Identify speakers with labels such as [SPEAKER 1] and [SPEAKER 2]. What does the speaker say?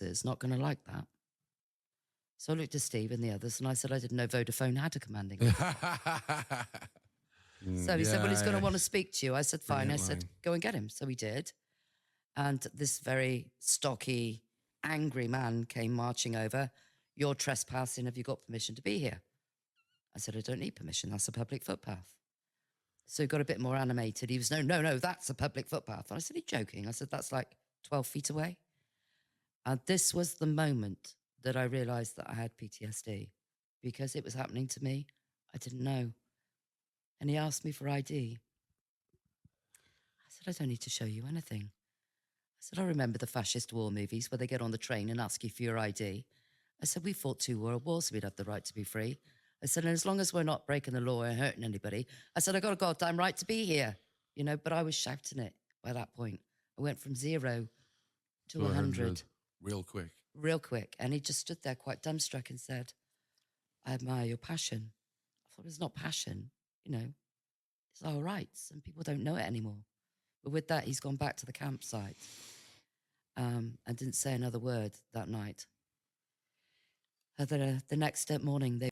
[SPEAKER 1] is not going to like that. So I looked at Steve and the others and I said, I didn't know Vodafone had a commanding officer. So he said, well, he's going to want to speak to you. I said, fine.
[SPEAKER 2] Brilliant
[SPEAKER 1] I said,
[SPEAKER 2] line.
[SPEAKER 1] go and get him. So we did. And this very stocky, angry man came marching over. You're trespassing. Have you got permission to be here? I said, I don't need permission. That's a public footpath. So he got a bit more animated. He was, no, that's a public footpath. And I said, are you joking? I said, that's like 12 feet away. And this was the moment that I realized that I had PTSD because it was happening to me. I didn't know. And he asked me for ID. I said, I don't need to show you anything. I said, I remember the fascist war movies where they get on the train and ask you for your ID. I said, we fought 2 world wars, so we'd have the right to be free. I said, and as long as we're not breaking the law or hurting anybody, I said, I got a goddamn right to be here. You know, but I was shouting it by that point. I went from 0 to 100.
[SPEAKER 2] Real quick.
[SPEAKER 1] Real quick. And he just stood there quite dumbstruck and said, I admire your passion. I thought, it's not passion, you know, it's our rights and people don't know it anymore. But with that, he's gone back to the campsite and didn't say another word that night. The next morning, they